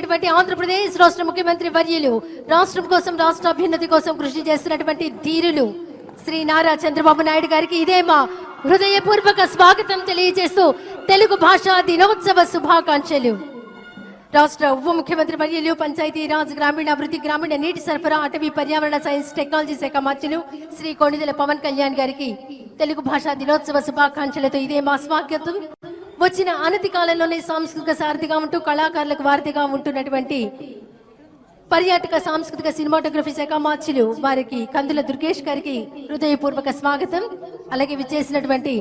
చేస్తున్నటువంటి ఆంధ్రప్రదేశ్ రాష్ట్ర ముఖ్యమంత్రి వర్యులు రాష్ట్రం కోసం రాష్ట్ర అభ్యున్నతి కోసం కృషి చేస్తున్నటువంటి ధీరులు శ్రీ నారా చంద్రబాబు నాయుడు గారికి ఇదే మా హృదయపూర్వక స్వాగతం తెలియజేస్తూ తెలుగు భాషా దినోత్సవ శుభాకాంక్షలు. రాష్ట్ర ఉప ముఖ్యమంత్రి వర్యులు పంచాయతీరాజ్ గ్రామీణాభివృద్ధి గ్రామీణ నీటి సరఫరా అటవీ పర్యావరణ సైన్స్ టెక్నాలజీ శాఖ మంత్రులు శ్రీ కొణిదెల పవన్ కళ్యాణ్ గారికి తెలుగు భాషా దినోత్సవ శుభాకాంక్షలతో ఇదే మా స్వాగతం. వచ్చిన అనతి కాలంలోనే సాంస్కృతిక సారథిగా ఉంటూ కళాకారులకు వారధిగా ఉంటున్నటువంటి పర్యాటక సాంస్కృతిక సినిమాటోగ్రఫీ శాఖ మార్చులు వారికి కందుల దుర్గేష్ గారికి హృదయపూర్వక స్వాగతం. అలాగే విచ్చేసినటువంటి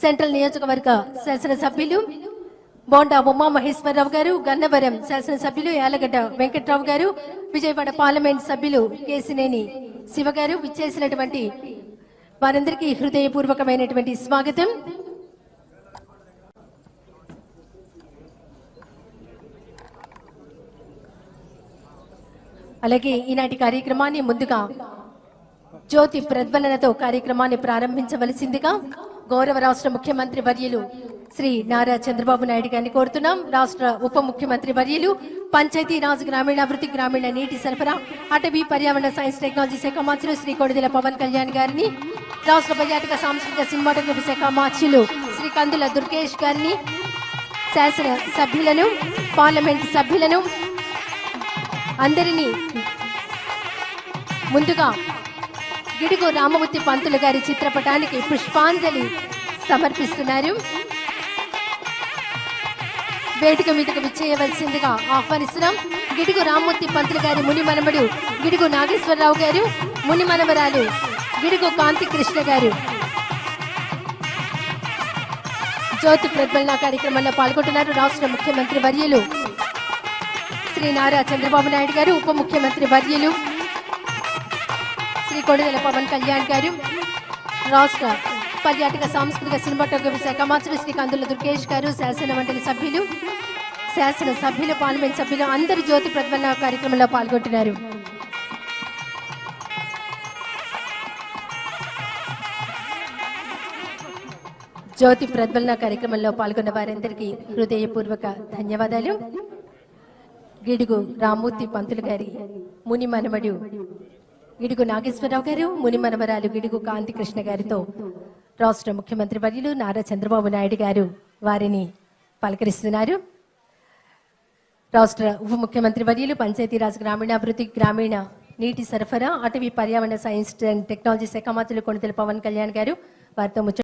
సెంట్రల్ నియోజకవర్గ శాసనసభ్యులు బోండా ఉమా మహేశ్వరరావు గారు, గన్నవరం శాసనసభ్యులు యాలగడ్డ వెంకట్రావు గారు, విజయవాడ పార్లమెంట్ సభ్యులు కేసినేని శివ గారు విచ్చేసినటువంటి వారందరికీ హృదయపూర్వకమైనటువంటి స్వాగతం. అలాగే ఈనాటి కార్యక్రమాన్ని ముందుగా జ్యోతి ప్రజ్వలనతో కార్యక్రమాన్ని ప్రారంభించవలసిందిగా గౌరవ రాష్ట్ర ముఖ్యమంత్రి వర్యులు శ్రీ నారా చంద్రబాబు నాయుడు గారిని కోరుతున్నాం. రాష్ట్ర ఉప ముఖ్యమంత్రి వర్యులు పంచాయతీరాజ్ గ్రామీణాభివృద్ధి గ్రామీణ నీటి సరఫరా అటవీ పర్యావరణ సైన్స్ టెక్నాలజీ శాఖ మంత్రులు శ్రీ కొణిదెల పవన్ కళ్యాణ్ గారిని, రాష్ట్ర పర్యాటక సాంస్కృతిక సినిమాటోగ్రఫీ శాఖ మంత్రులు శ్రీ కందుల దుర్గేష్ గారిని, శాసన సభ్యులను, పార్లమెంట్ సభ్యులను అందరినీ ముందుగా గిడుగు రామమూర్తి పంతులు గారి చిత్రపటానికి పుష్పాంజలి సమర్పిస్తున్నారు. వేదిక మీదకు విచ్చేయవలసిందిగా ఆహ్వానిస్తున్నాం. గిడుగు రామమూర్తి పంతులు గారి ముని మనమడు గిడుగు నాగేశ్వరరావు గారు, ముని మనవరాలు గిడుగు కాంతి కృష్ణ గారు జ్యోతి ప్రజ్వలన కార్యక్రమంలో పాల్గొంటున్నారు. రాష్ట్ర ముఖ్యమంత్రి వర్యులు శ్రీ నారా చంద్రబాబు నాయుడు గారు, ఉప ముఖ్యమంత్రి వర్యులు శ్రీ కొణిదెల పవన్ కళ్యాణ్ గారు, రాష్ట్ర పర్యాటక సాంస్కృతిక సినిమాటోగ్రఫీ శాఖ మంత్రులు శ్రీ కందుల దుర్గేష్ గారు, శాసన మండలి సభ్యులు, శాసనసభ్యులు, పార్లమెంట్ సభ్యులు అందరూ జ్యోతి ప్రజ్వలన కార్యక్రమంలో పాల్గొంటున్నారు. జ్యోతి ప్రజ్వలన కార్యక్రమంలో పాల్గొన్న వారందరికీ హృదయపూర్వక ధన్యవాదాలు. గిడుగు రామమూర్తి పంతులు గారి ముని మనమడు గిడుగు నాగేశ్వరరావు గారు, ముని మనవరాలు గిడుగు కాంతి కృష్ణ గారితో రాష్ట్ర ముఖ్యమంత్రి వర్యులు నారా చంద్రబాబు నాయుడు గారు వారిని పలకరిస్తున్నారు. రాష్ట్ర ఉప ముఖ్యమంత్రి వర్యులు పంచాయతీరాజ్ గ్రామీణాభివృద్ధి గ్రామీణ నీటి సరఫరా అటవీ పర్యావరణ సైన్స్ అండ్ టెక్నాలజీ శాఖ మంత్రులు కొణిదెల పవన్ కళ్యాణ్ గారు వారితో